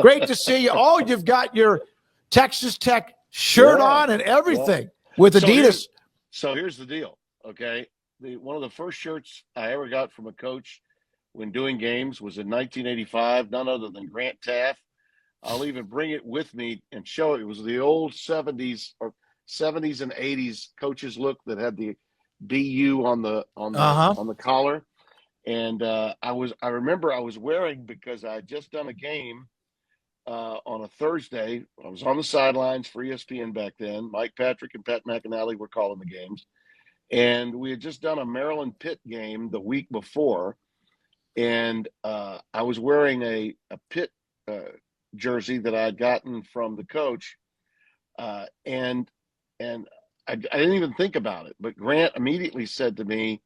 Great to see you. Oh, you've got your Texas Tech shirt on and everything with Adidas. So here's the deal, okay? One of the first shirts I ever got from a coach when doing games was in 1985, none other than Grant Taft. I'll even bring it with me and show it. It was the old 70s and 80s coaches look that had the BU on the collar. And I remember I was wearing, because I had just done a game on a Thursday. I was on the sidelines for ESPN back then. Mike Patrick and Pat McAnally were calling the games. And we had just done a Maryland Pitt game the week before. And I was wearing a Pitt jersey that I had gotten from the coach. And I didn't even think about it. But Grant immediately said to me,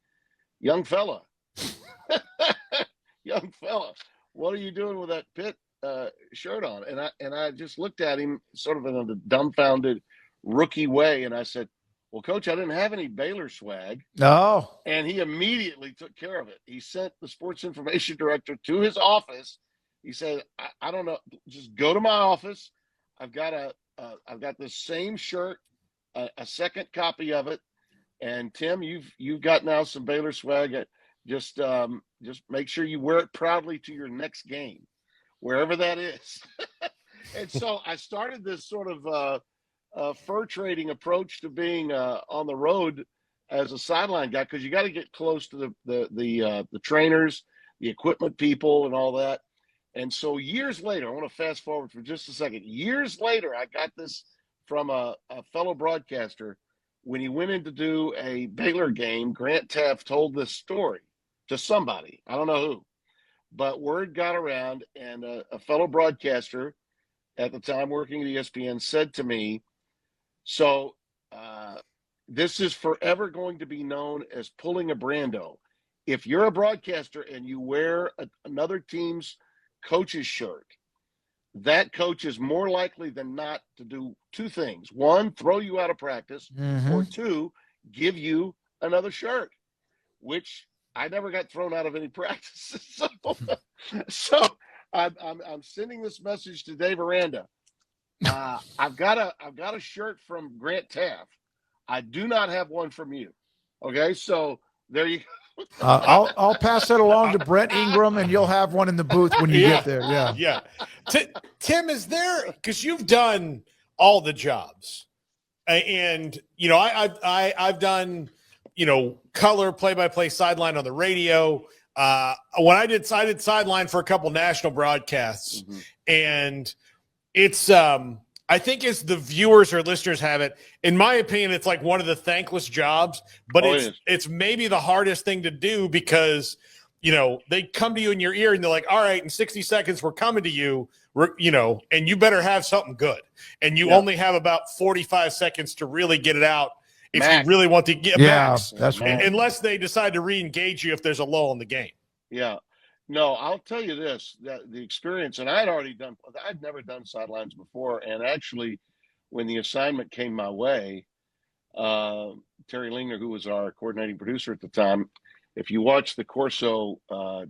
young fella, what are you doing with that Pitt shirt on? And I just looked at him sort of in a dumbfounded rookie way. And I said, well, Coach, I didn't have any Baylor swag. No. And he immediately took care of it. He sent the sports information director to his office. He said, I don't know, just go to my office. I've got the same shirt, a second copy of it. And Tim, you've got now some Baylor swag. Just make sure you wear it proudly to your next game, wherever that is. And so I started this sort of fur trading approach to being on the road as a sideline guy, because you got to get close to the trainers, the equipment people, and all that. And so years later, I want to fast forward for just a second. Years later, I got this from a fellow broadcaster. When he went in to do a Baylor game, Grant Taft told this story to somebody. I don't know who. But word got around, and a fellow broadcaster at the time working at ESPN said to me, so this is forever going to be known as pulling a Brando. If you're a broadcaster and you wear another team's coach's shirt, that coach is more likely than not to do two things. One, throw you out of practice, or two, give you another shirt, which I never got thrown out of any practices. So I'm sending this message to Dave Aranda. I've got a shirt from Grant Taft. I do not have one from you. Okay, so there you go. I'll pass that along to Brett Ingram, and you'll have one in the booth when you get there. Yeah. Tim, is there, because you've done all the jobs, and I've done color, play-by-play, sideline on the radio. When I did sideline for a couple national broadcasts, and it's I think as the viewers or listeners have it, in my opinion, it's like one of the thankless jobs, but it's maybe the hardest thing to do, because they come to you in your ear and they're like, all right, in 60 seconds we're coming to you, and you better have something good, and you only have about 45 seconds to really get it out if you really want to get max. That's right. Unless they decide to re-engage you if there's a lull in the game. Yeah. No, I'll tell you this, that the experience, and I'd never done sidelines before. And actually, when the assignment came my way, Terry Lingner, who was our coordinating producer at the time, if you watch the Corso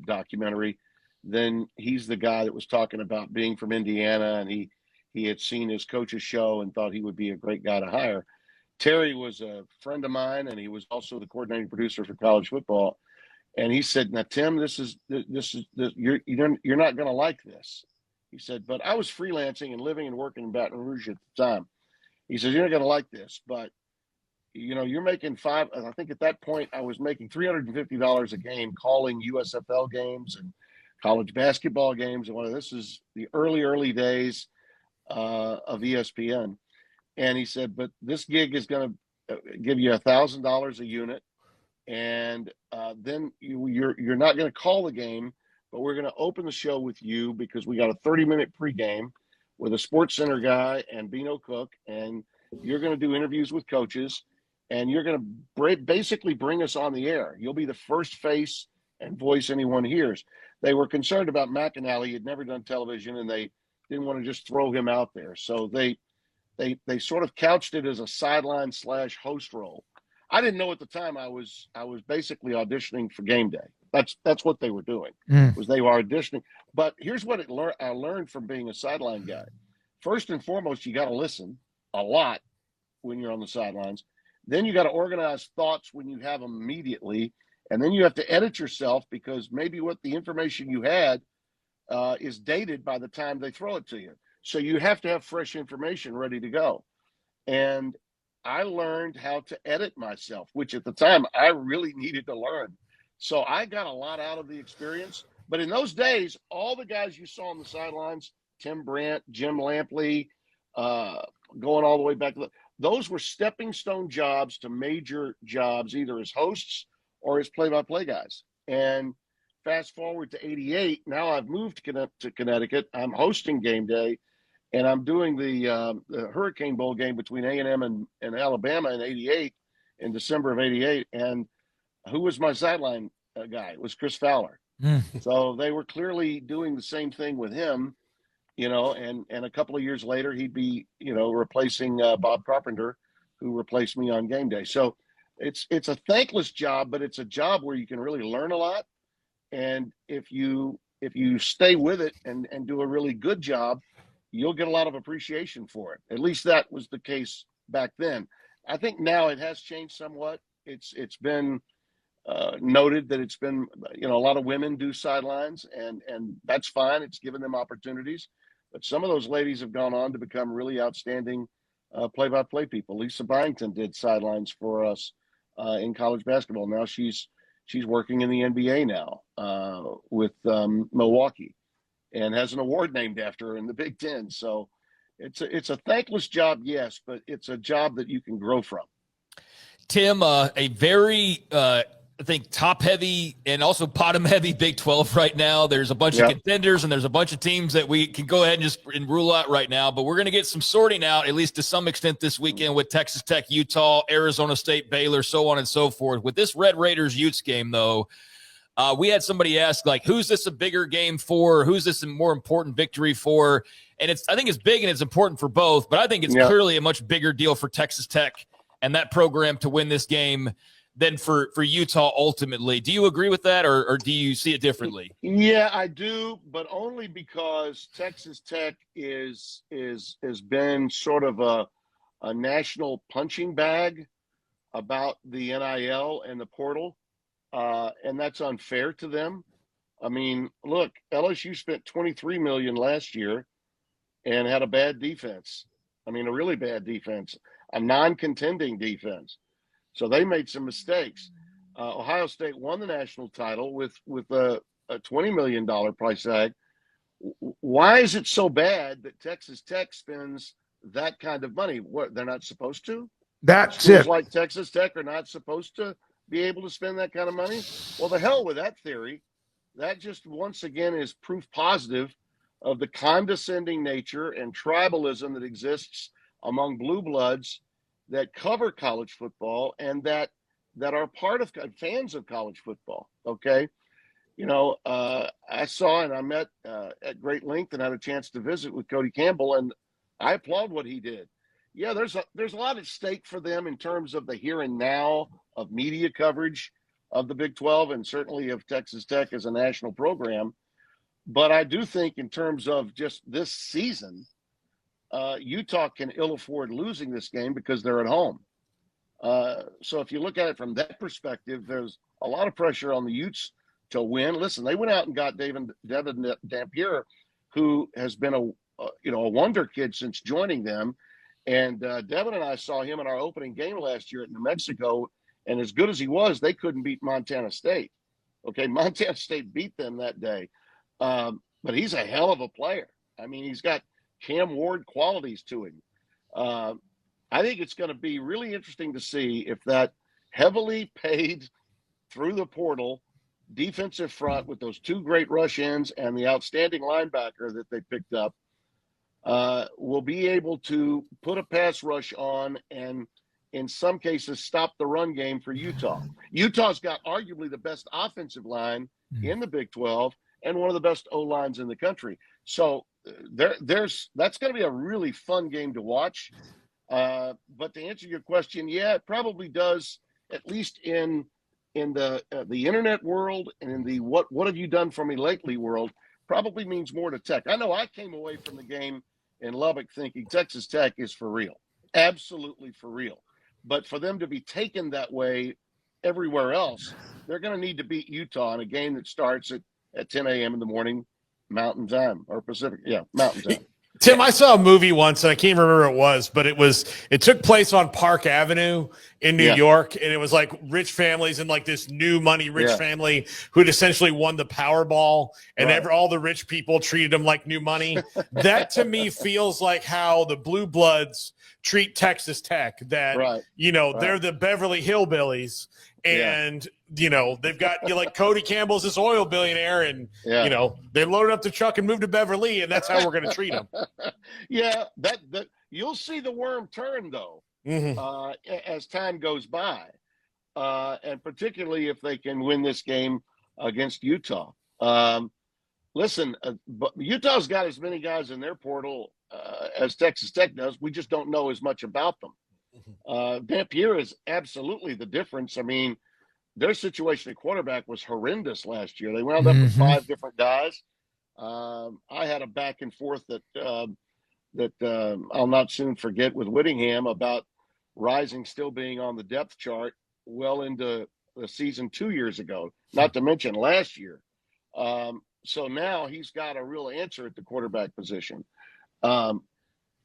documentary, then he's the guy that was talking about being from Indiana, and he had seen his coach's show and thought he would be a great guy to hire. Terry was a friend of mine, and he was also the coordinating producer for college football. And he said, now, Tim, you're not going to like this. He said, but I was freelancing and living and working in Baton Rouge at the time. He says, you're not going to like this, but, you're making I think at that point I was making $350 a game calling USFL games and college basketball games. And this is the early days of ESPN. And he said, but this gig is going to give you $1,000 a unit. And then you're not going to call the game, but we're going to open the show with you, because we got a 30-minute pregame with a Sports Center guy and Beano Cook, and you're going to do interviews with coaches, and you're going to basically bring us on the air. You'll be the first face and voice anyone hears. They were concerned about McAnally. He had never done television, and they didn't want to just throw him out there. So they sort of couched it as a sideline/host role. I didn't know at the time I was basically auditioning for game day. That's what they were doing, was they were auditioning. But here's what I learned from being a sideline guy. First and foremost, you got to listen a lot when you're on the sidelines. Then you got to organize thoughts when you have them immediately. And then you have to edit yourself, because maybe what the information you had is dated by the time they throw it to you. So you have to have fresh information ready to go. And I learned how to edit myself, which at the time I really needed to learn. So I got a lot out of the experience. But in those days, all the guys you saw on the sidelines, Tim Brando, Jim Lampley, going all the way back, those were stepping stone jobs to major jobs, either as hosts or as play-by-play guys. And fast forward to 88, now I've moved to Connecticut. I'm hosting game day, and I'm doing the Hurricane Bowl game between A&M and Alabama in 88, in December of 88. And who was my sideline guy? It was Chris Fowler. So they were clearly doing the same thing with him, and a couple of years later, he'd be, replacing Bob Carpenter, who replaced me on game day. So it's a thankless job, but it's a job where you can really learn a lot. And if you stay with it and do a really good job, you'll get a lot of appreciation for it. At least that was the case back then. I think now it has changed somewhat. It's been noted that it's been, a lot of women do sidelines, and that's fine. It's given them opportunities. But some of those ladies have gone on to become really outstanding play-by-play people. Lisa Byington did sidelines for us in college basketball. Now she's working in the NBA now with Milwaukee, and has an award named after her in the Big Ten. So it's a thankless job, yes, but it's a job that you can grow from. Tim, a very, I think, top-heavy and also bottom-heavy Big 12 right now. There's a bunch of contenders, and there's a bunch of teams that we can go ahead and rule out right now. But we're going to get some sorting out, at least to some extent, this weekend with Texas Tech, Utah, Arizona State, Baylor, so on and so forth. With this Red Raiders-Utes game, though, we had somebody ask, who's this a bigger game for? Who's this a more important victory for? And I think it's big and it's important for both, but I think it's clearly a much bigger deal for Texas Tech and that program to win this game than for Utah ultimately. Do you agree with that, or do you see it differently? Yeah, I do, but only because Texas Tech has been sort of a national punching bag about the NIL and the portal, and that's unfair to them. I mean, look, LSU spent $23 million last year and had a bad defense. I mean, a really bad defense, a non-contending defense. So they made some mistakes. Ohio State won the national title with a $20 million price tag. Why is it so bad that Texas Tech spends that kind of money? What, they're not supposed to? That's Schools it. like Texas Tech are not supposed to be able to spend that kind of money? Well, the hell with that theory. That just once again is proof positive of the condescending nature and tribalism that exists among Bluebloods that cover college football and that are part of fans of college football. Okay. I saw and I met at great length and had a chance to visit with Cody Campbell, and I applaud what he did. Yeah, there's a lot at stake for them in terms of the here and now of media coverage of the Big 12 and certainly of Texas Tech as a national program. But I do think in terms of just this season, Utah can ill afford losing this game because they're at home. So if you look at it from that perspective, there's a lot of pressure on the Utes to win. Listen, they went out and got Devin Dampier, who has been a wonder kid since joining them. And Devin and I saw him in our opening game last year at New Mexico. And as good as he was, they couldn't beat Montana State. Okay, Montana State beat them that day. But he's a hell of a player. I mean, he's got Cam Ward qualities to him. I think it's going to be really interesting to see if that heavily paid through the portal defensive front with those two great rush ends and the outstanding linebacker that they picked up will be able to put a pass rush on and in some cases stop the run game for Utah. Utah's got arguably the best offensive line in the Big 12 and one of the best O-lines in the country. So that's going to be a really fun game to watch. But to answer your question, yeah, it probably does, at least in in the internet world and in the what have you done for me lately world probably means more to Tech. I know I came away from the game in Lubbock thinking Texas Tech is for real, absolutely for real. But for them to be taken that way everywhere else, they're going to need to beat Utah in a game that starts at 10 a.m. in the morning, Mountain Time or Pacific. Yeah, Mountain Time. Tim, I saw a movie once, and I can't remember what it was, but it took place on Park Avenue in New York, and it was like rich families and like this new money rich family who had essentially won the Powerball, and all the rich people treated them like new money. That to me feels like how the Bluebloods treat Texas Tech. That they're the Beverly Hillbillies, and they've got like Cody Campbell's this oil billionaire, and they loaded up the truck and moved to Beverly, and that's how we're going to treat them. That you'll see the worm turn though as time goes by, and particularly if they can win this game against Utah. Listen, Utah's got as many guys in their portal as Texas Tech does. We just don't know as much about them. Dampier is absolutely the difference. I mean, their situation at quarterback was horrendous last year. They wound up with 5 different guys. I had a back and forth that I'll not soon forget with Whittingham about Rising still being on the depth chart well into the season 2 years ago, not to mention last year. So now he's got a real answer at the quarterback position.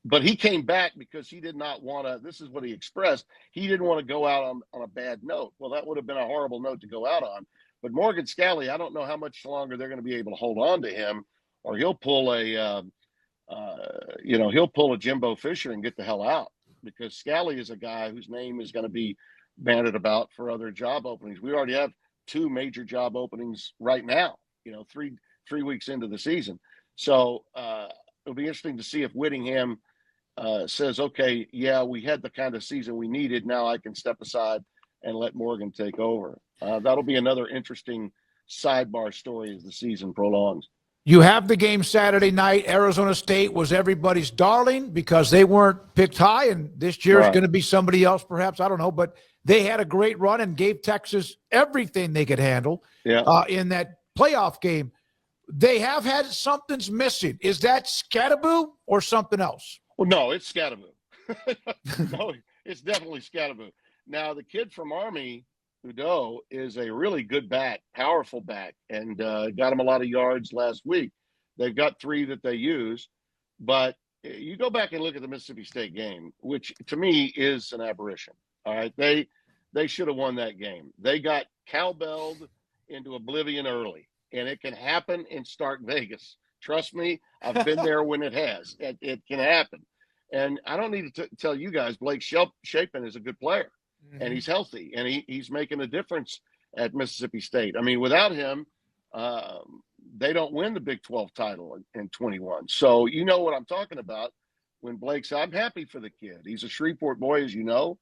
But he came back because he did not want to, this is what he expressed, he didn't want to go out on a bad note. Well, that would have been a horrible note to go out on. But Morgan Scalley, I don't know how much longer they're going to be able to hold on to him, or he'll pull a Jimbo Fisher and get the hell out, because Scalley is a guy whose name is going to be bandied about for other job openings. We already have 2 major job openings right now, 3 weeks into the season. So it'll be interesting to see if Whittingham says, okay, we had the kind of season we needed. Now I can step aside and let Morgan take over. That'll be another interesting sidebar story as the season prolongs. You have the game Saturday night. Arizona State was everybody's darling because they weren't picked high, and this year is going to be somebody else, perhaps. I don't know, but they had a great run and gave Texas everything they could handle in that playoff game. They have had something's missing. Is that Scatterboo or something else? Well, no, it's Scatterboo. No, it's definitely Scatterboo. Now, the kid from Army, Udo, is a really good back, powerful back, and got him a lot of yards last week. They've got 3 that they use, but you go back and look at the Mississippi State game, which to me is an aberration. All right, they should have won that game. They got cowbelled into oblivion early, and it can happen in Stark Vegas. Trust me, I've been there when it has. It can happen, and I don't need to tell you guys, Blake Shapen is a good player. And he's healthy, and he's making a difference at Mississippi State. I mean, without him, they don't win the Big 12 title in 21. So you know what I'm talking about when Blake's – I'm happy for the kid. He's a Shreveport boy, as you know,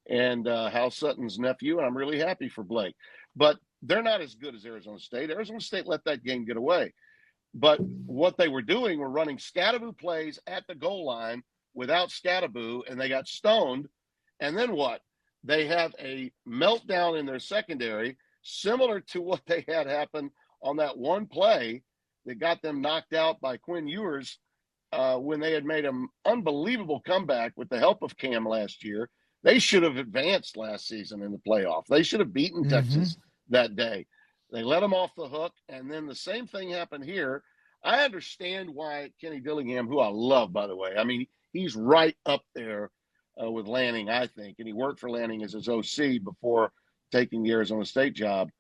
and Hal Sutton's nephew, and I'm really happy for Blake. But they're not as good as Arizona State. Arizona State let that game get away. But what they were doing were running Scatterboo plays at the goal line without Scatterboo, and they got stoned. And then what? They have a meltdown in their secondary, similar to what they had happen on that one play that got them knocked out by Quinn Ewers when they had made an unbelievable comeback with the help of Cam last year. They should have advanced last season in the playoff. They should have beaten Texas that day. They let them off the hook, and then the same thing happened here. I understand why Kenny Dillingham, who I love, by the way, I mean, he's right up there with Lanning, I think, and he worked for Lanning as his OC before taking the Arizona State job.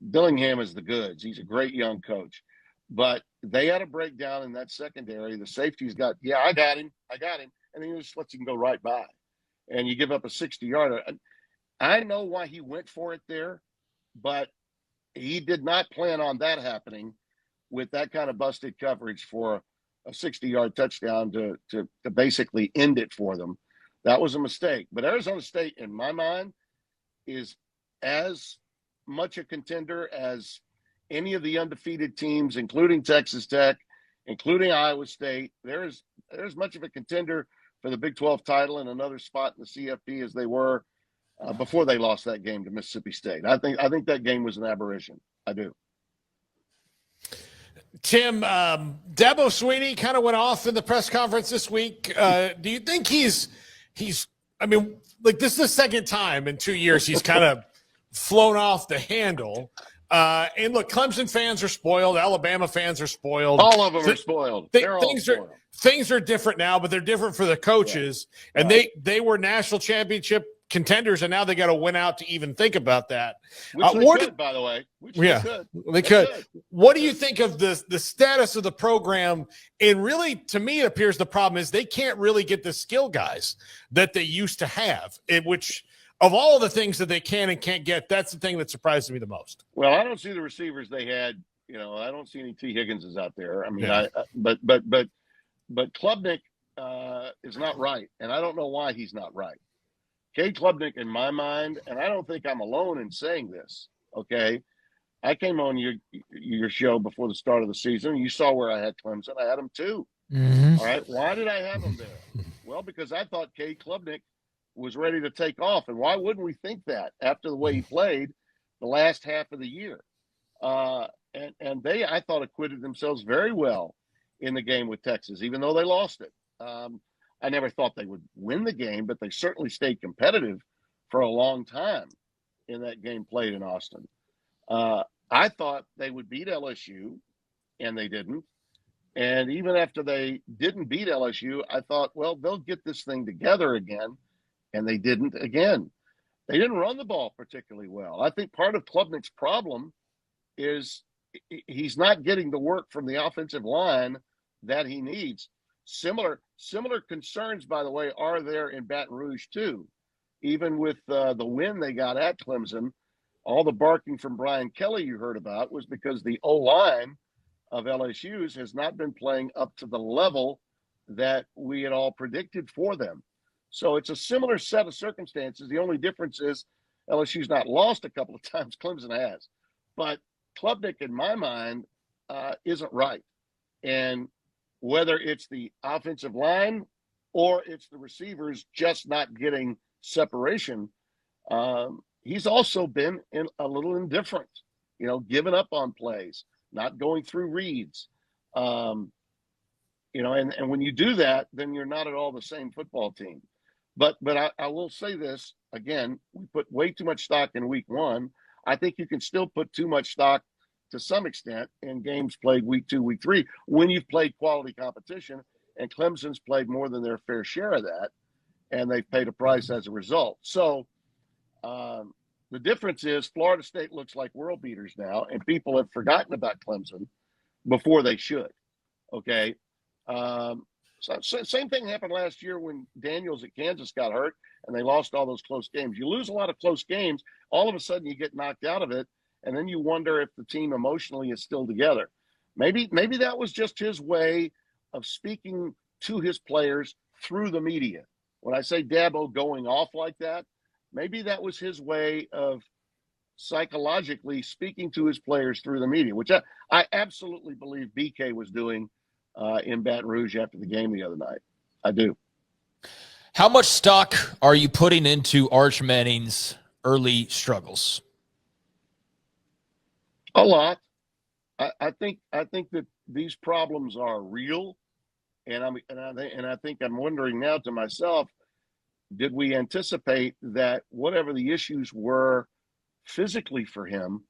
Dillingham is the goods. He's a great young coach. But they had a breakdown in that secondary. The safety's got, I got him. And then he just lets him go right by. And you give up a 60-yarder. I know why he went for it there, but he did not plan on that happening with that kind of busted coverage for a 60-yard touchdown to basically end it for them. That was a mistake. But Arizona State, in my mind, is as much a contender as any of the undefeated teams, including Texas Tech, including Iowa State. They're as much of a contender for the Big 12 title and another spot in the CFP as they were before they lost that game to Mississippi State. I think that game was an aberration. I do. Tim, Dabo Sweeney kind of went off in the press conference this week. Do you think he's? I mean, like, this is the second time in 2 years he's kind of flown off the handle. And look, Clemson fans are spoiled. Alabama fans are spoiled. All of them are spoiled. They're all spoiled. Things are different now, but they're different for the coaches. Yeah. And they were national championship contenders, and now they got to win out to even think about that. Which they could, by the way. They could. What do you think of the status of the program? And really, to me, it appears the problem is they can't really get the skill guys that they used to have, which of all the things that they can and can't get, that's the thing that surprises me the most. Well, I don't see the receivers they had. I don't see any T. Higginses out there. I mean, but Klubnik is not right, and I don't know why he's not right. Cade Klubnik, in my mind, and I don't think I'm alone in saying this, okay? I came on your show before the start of the season. You saw where I had Clemson. I had him too. Mm-hmm. All right. Why did I have him there? Well, because I thought Cade Klubnik was ready to take off. And why wouldn't we think that after the way he played the last half of the year? And they, I thought, acquitted themselves very well in the game with Texas, even though they lost it. I never thought they would win the game, but they certainly stayed competitive for a long time in that game played in Austin. I thought they would beat LSU, and they didn't. And even after they didn't beat LSU, I thought, well, they'll get this thing together again, and they didn't again. They didn't run the ball particularly well. I think part of Klubnik's problem is he's not getting the work from the offensive line that he needs. Similar concerns, by the way, are there in Baton Rouge too. Even with the win they got at Clemson, all the barking from Brian Kelly you heard about was because the O-line of LSU's has not been playing up to the level that we had all predicted for them. So it's a similar set of circumstances. The only difference is LSU's not lost a couple of times. Clemson has. But Klubnik, in my mind, isn't right. And whether it's the offensive line or it's the receivers just not getting separation, he's also been a little indifferent, giving up on plays, not going through reads. And when you do that, then you're not at all the same football team. But I will say this, again, we put way too much stock in week one. I think you can still put too much stock to some extent in games played week 2, week 3, when you've played quality competition, and Clemson's played more than their fair share of that, and they've paid a price as a result. So the difference is Florida State looks like world beaters now, and people have forgotten about Clemson before they should, okay? So same thing happened last year when Daniels at Kansas got hurt, and they lost all those close games. You lose a lot of close games, all of a sudden you get knocked out of it, and then you wonder if the team emotionally is still together. Maybe that was just his way of speaking to his players through the media. When I say Dabo going off like that, maybe that was his way of psychologically speaking to his players through the media, which I absolutely believe BK was doing in Baton Rouge after the game the other night. I do. How much stock are you putting into Arch Manning's early struggles? A lot. I think that these problems are real, and I think I'm wondering now to myself, did we anticipate that whatever the issues were physically for him,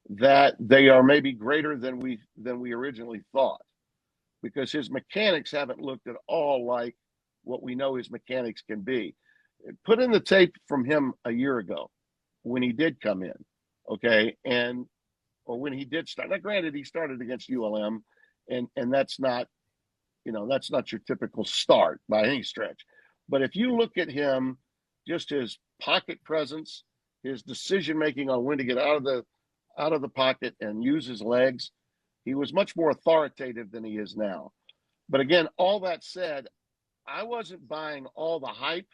that they are maybe greater than we originally thought, because his mechanics haven't looked at all like what we know his mechanics can be. Put in the tape from him a year ago when he did come in, okay, or when he did start. Now, granted, he started against ULM, and that's not, that's not your typical start by any stretch. But if you look at him, just his pocket presence, his decision making on when to get out of the pocket and use his legs, he was much more authoritative than he is now. But again, all that said, I wasn't buying all the hype,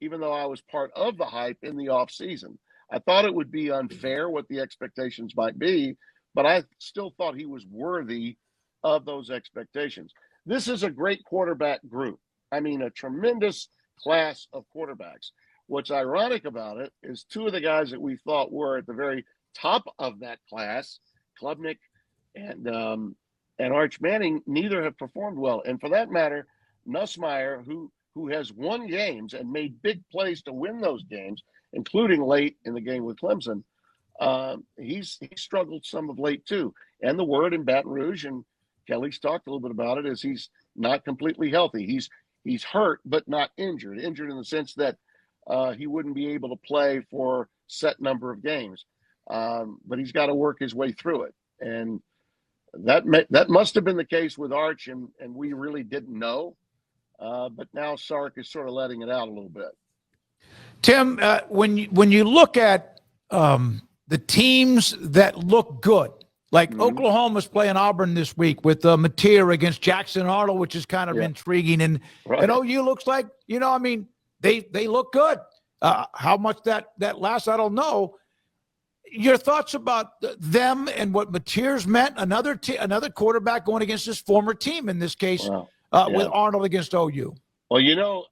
even though I was part of the hype in the offseason. I thought it would be unfair what the expectations might be, but I still thought he was worthy of those expectations. This is a great quarterback group. I mean, a tremendous class of quarterbacks. what's ironic about it is two of the guys that we thought were at the very top of that class, Klubnik and Arch Manning, neither have performed well. And for that matter, Nussmeier, who has won games and made big plays to win those games, including late in the game with Clemson, he's struggled some of late too. And the word in Baton Rouge, and Kelly's talked a little bit about it, is he's not completely healthy. He's hurt but not injured. Injured in the sense that he wouldn't be able to play for set number of games. But he's got to work his way through it. And that must have been the case with Arch, and we really didn't know. But now Sark is sort of letting it out a little bit. Tim, when you look at the teams that look good, like Oklahoma's playing Auburn this week with Mateer against Jackson Arnold, which is kind of intriguing, and OU looks like, they look good. How much that lasts, I don't know. Your thoughts about them and what Mateer's meant? Another quarterback going against his former team in this case. With Arnold against OU. Well,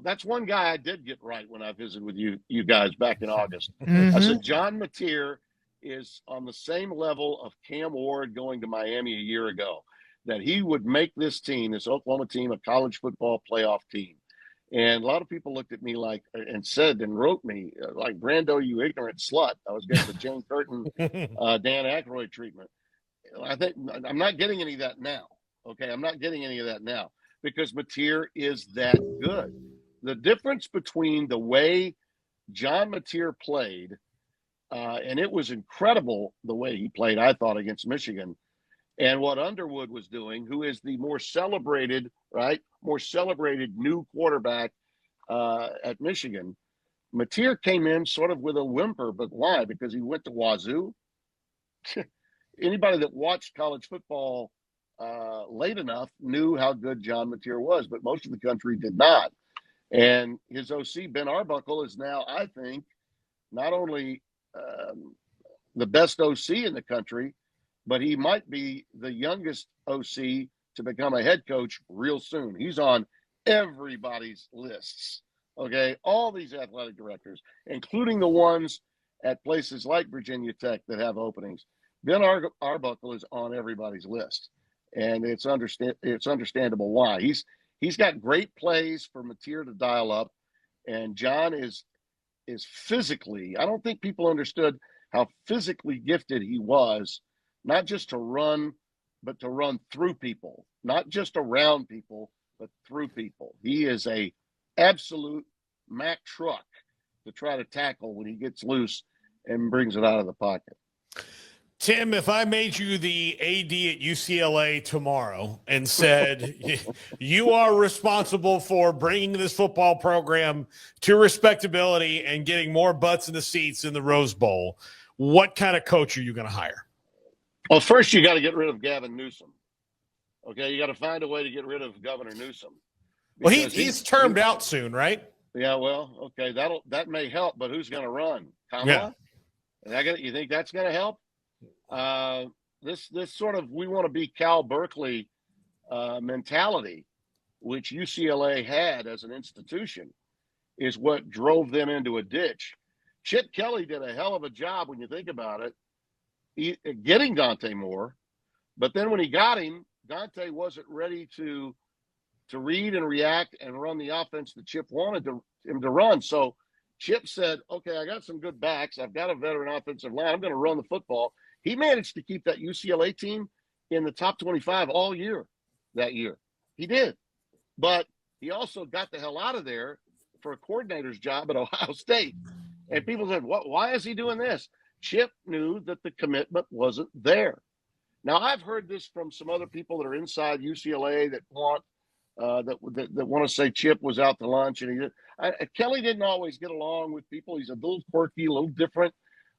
that's one guy I did get right when I visited with you guys back in August. I said John Mateer is on the same level of Cam Ward going to Miami a year ago, that he would make this team, this Oklahoma team, a college football playoff team. And a lot of people looked at me and said and wrote me like, Brando, you ignorant slut. I was getting the Jane Curtin, Dan Aykroyd treatment. I think I'm not getting any of that now. Okay, I'm not getting any of that now because Mateer is that good. The difference between the way John Mateer played, and it was incredible the way he played, I thought, against Michigan, and what Underwood was doing, who is the more celebrated new quarterback at Michigan. Mateer came in sort of with a whimper, but why? Because he went to Wazoo. Anybody that watched college football late enough knew how good John Mateer was, but most of the country did not. And his OC, Ben Arbuckle, is now, I think, not only the best OC in the country, but he might be the youngest OC to become a head coach real soon. He's on everybody's lists, okay? All these athletic directors, including the ones at places like Virginia Tech that have openings. Ben Arbuckle is on everybody's list. And it's understandable why. He's got great plays for Mateer to dial up, and John is physically. I don't think people understood how physically gifted he was, not just to run, but to run through people, not just around people, but through people. He is a absolute Mack truck to try to tackle when he gets loose and brings it out of the pocket. Tim, if I made you the AD at UCLA tomorrow and said you are responsible for bringing this football program to respectability and getting more butts in the seats in the Rose Bowl, what kind of coach are you going to hire? Well, first you got to get rid of Gavin Newsom. Okay, you got to find a way to get rid of Governor Newsom. Well, he's termed out soon, right? Yeah, well, okay, that may help, but who's going to run? Kamala? Yeah. You think that's going to help? This sort of, we want to be Cal Berkeley mentality, which UCLA had as an institution, is what drove them into a ditch. Chip Kelly did a hell of a job when you think about it, getting Dante Moore, but then when he got him, Dante wasn't ready to read and react and run the offense that Chip wanted him to run. So Chip said, okay, I got some good backs. I've got a veteran offensive line. I'm going to run the football. He managed to keep that UCLA team in the top 25 all year that year. He did. But he also got the hell out of there for a coordinator's job at Ohio State. And people said, why is he doing this? Chip knew that the commitment wasn't there. Now, I've heard this from some other people that are inside UCLA that want to say Chip was out to lunch. And Kelly didn't always get along with people. He's a little quirky, a little different.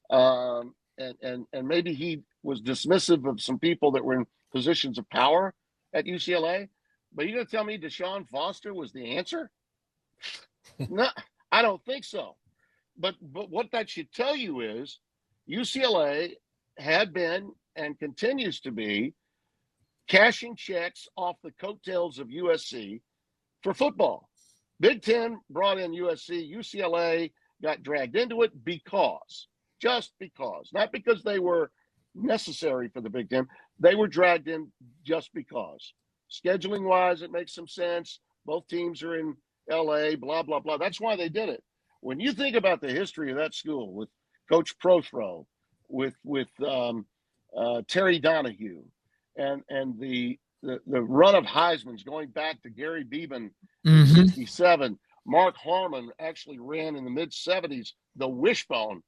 And maybe he was dismissive of some people that were in positions of power at UCLA. But you're going to tell me Deshaun Foster was the answer? No, I don't think so. But what that should tell you is UCLA had been and continues to be cashing checks off the coattails of USC for football. Big Ten brought in USC, UCLA got dragged into it just because, not because they were necessary for the Big Ten. They were dragged in just because. Scheduling wise, it makes some sense. Both teams are in LA, blah, blah, blah. That's why they did it. When you think about the history of that school with Coach Prothro, with Terry Donahue, and the run of Heisman's going back to Gary Beeman in 67. Mark Harmon actually ran in the mid-70s the wishbone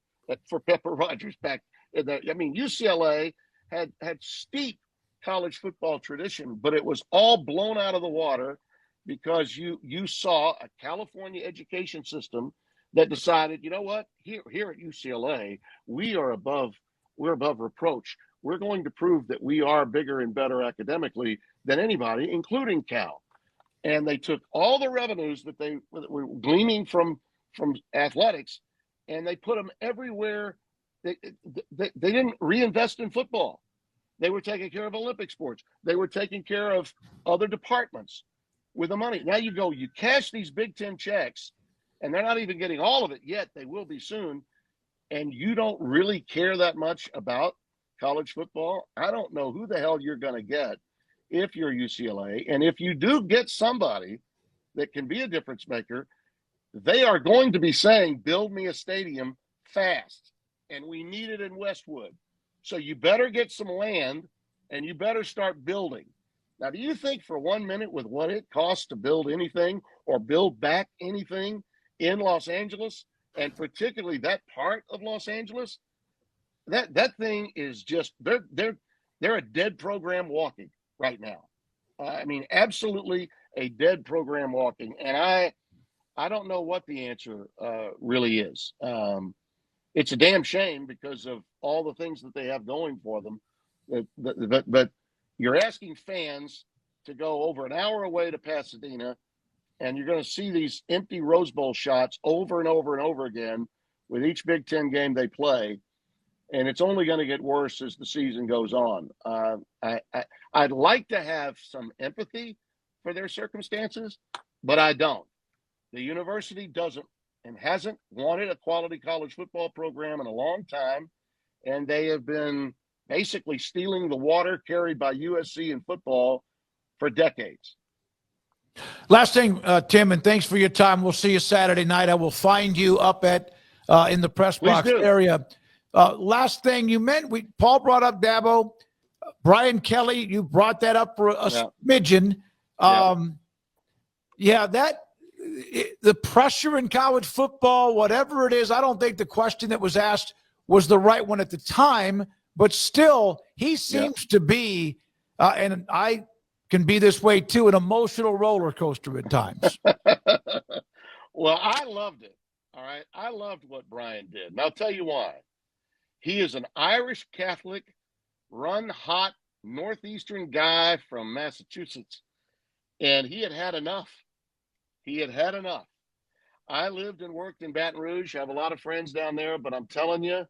for Pepper Rogers back in the, I mean, UCLA had steep college football tradition, but it was all blown out of the water because you saw a California education system that decided, you know what, here at UCLA, we're above reproach. We're going to prove that we are bigger and better academically than anybody, including Cal. And they took all the revenues that they were gleaming from athletics, and they put them everywhere. They didn't reinvest in football. They were taking care of Olympic sports. They were taking care of other departments with the money. Now you cash these Big Ten checks, and they're not even getting all of it yet. They will be soon. And you don't really care that much about college football. I don't know who the hell you're going to get if you're UCLA. And if you do get somebody that can be a difference maker, they are going to be saying, build me a stadium fast. And we need it in Westwood. So you better get some land and you better start building. Now, do you think for 1 minute with what it costs to build anything or build back anything in Los Angeles, and particularly that part of Los Angeles, that thing is just, they're a dead program walking right now. I mean, absolutely a dead program walking. And I don't know what the answer really is. It's a damn shame because of all the things that they have going for them. But you're asking fans to go over an hour away to Pasadena, and you're going to see these empty Rose Bowl shots over and over and over again with each Big Ten game they play. And it's only going to get worse as the season goes on. I'd like to have some empathy for their circumstances, but I don't. The university doesn't and hasn't wanted a quality college football program in a long time, and they have been basically stealing the water carried by USC in football for decades. Last thing, Tim, and thanks for your time. We'll see you Saturday night. I will find you up at in the press box area. Last thing you meant, Paul brought up Dabo, Brian Kelly. You brought that up for a smidgen. The pressure in college football, whatever it is, I don't think the question that was asked was the right one at the time. But still, he seems to be, and I can be this way too, an emotional roller coaster at times. Well, I loved it. All right. I loved what Brian did. And I'll tell you why. He is an Irish Catholic, run hot Northeastern guy from Massachusetts. And he had had enough. He had had enough. I lived and worked in Baton Rouge. I have a lot of friends down there, but I'm telling you,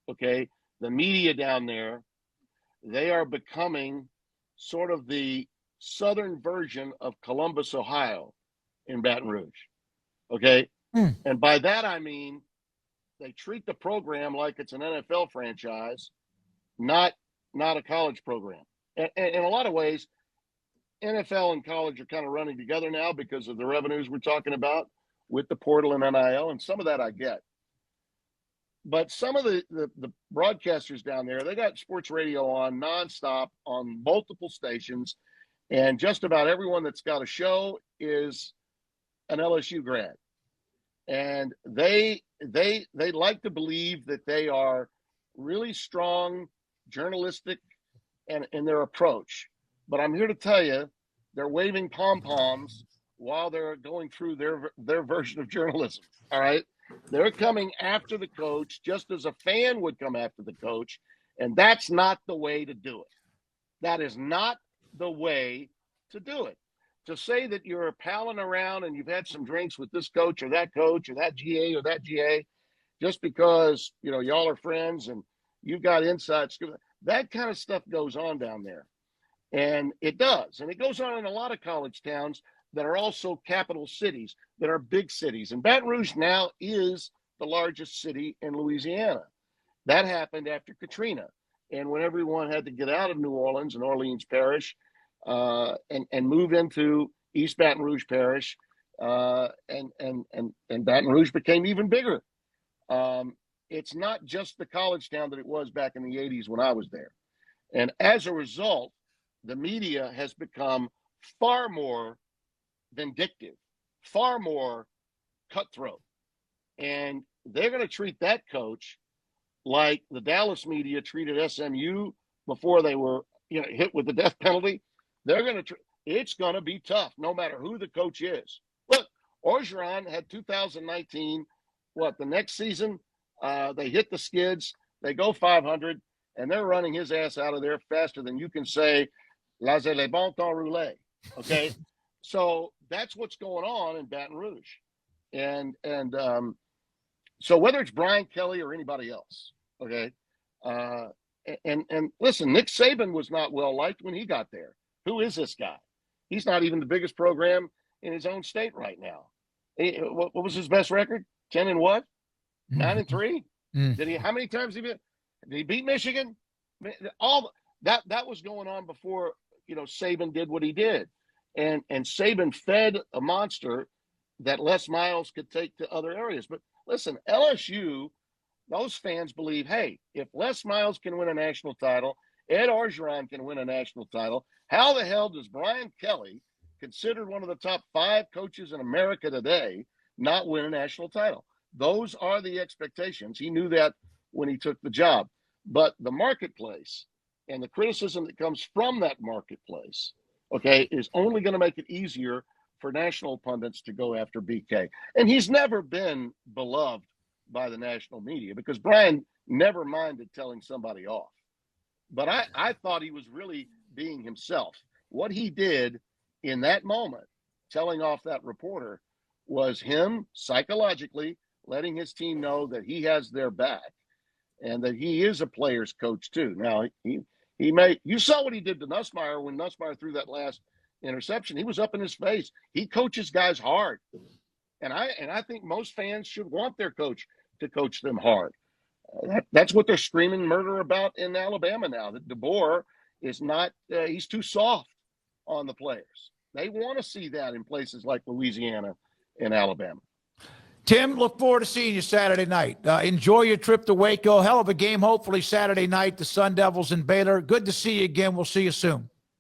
okay, the media down there, they are becoming sort of the southern version of Columbus, Ohio in Baton Rouge. Okay. And by that, I mean, they treat the program like it's an NFL franchise, not a college program. And in a lot of ways, NFL and college are kind of running together now because of the revenues we're talking about with the portal and NIL, and some of that I get. But some of the broadcasters down there, they got sports radio on nonstop on multiple stations, and just about everyone that's got a show is an LSU grad. And they like to believe that they are really strong, journalistic, and in their approach. But I'm here to tell you, they're waving pom-poms while they're going through their version of journalism. All right? They're coming after the coach just as a fan would come after the coach, and that's not the way to do it. That is not the way to do it. To say that you're palling around and you've had some drinks with this coach or that GA or that GA, just because, y'all are friends and you've got inside scoop, that kind of stuff goes on down there. And it does. And it goes on in a lot of college towns that are also capital cities, that are big cities. And Baton Rouge now is the largest city in Louisiana. That happened after Katrina. And when everyone had to get out of New Orleans and Orleans Parish and move into East Baton Rouge Parish, and Baton Rouge became even bigger. It's not just the college town that it was back in the 80s when I was there. And as a result, the media has become far more vindictive, far more cutthroat. And they're going to treat that coach like the Dallas media treated SMU before they were, hit with the death penalty. They're going to it's going to be tough no matter who the coach is. Look, Orgeron had 2019. The next season, they hit the skids, they go 500, and they're running his ass out of there faster than you can say, laissez les bon temps rouler. Okay? So that's what's going on in Baton Rouge. And so whether it's Brian Kelly or anybody else, okay, and listen, Nick Saban was not well liked when he got there. Who is this guy? He's not even the biggest program in his own state right now. What was his best record? 10 and what? 9-3. Did he? How many times did he beat Michigan? All that was going on before Saban did what he did, and Saban fed a monster that Les Miles could take to other areas. But listen, LSU, those fans believe, hey, if Les Miles can win a national title, Ed Orgeron can win a national title, how the hell does Brian Kelly, considered one of the top 5 coaches in America today, not win a national title? Those are the expectations. He knew that when he took the job. But the marketplace and the criticism that comes from that marketplace, okay, is only going to make it easier for national pundits to go after BK. And he's never been beloved by the national media because Brian never minded telling somebody off. But I thought he was really being himself. What he did in that moment, telling off that reporter, was him psychologically letting his team know that he has their back and that he is a player's coach too. Now, you saw what he did to Nussmeier when Nussmeier threw that last interception. He was up in his face. He coaches guys hard. And I think most fans should want their coach to coach them hard. That's what they're screaming murder about in Alabama now, that DeBoer is not, he's too soft on the players. They want to see that in places like Louisiana and Alabama. Tim, look forward to seeing you Saturday night. Enjoy your trip to Waco. Hell of a game, hopefully, Saturday night, the Sun Devils and Baylor. Good to see you again. We'll see you soon.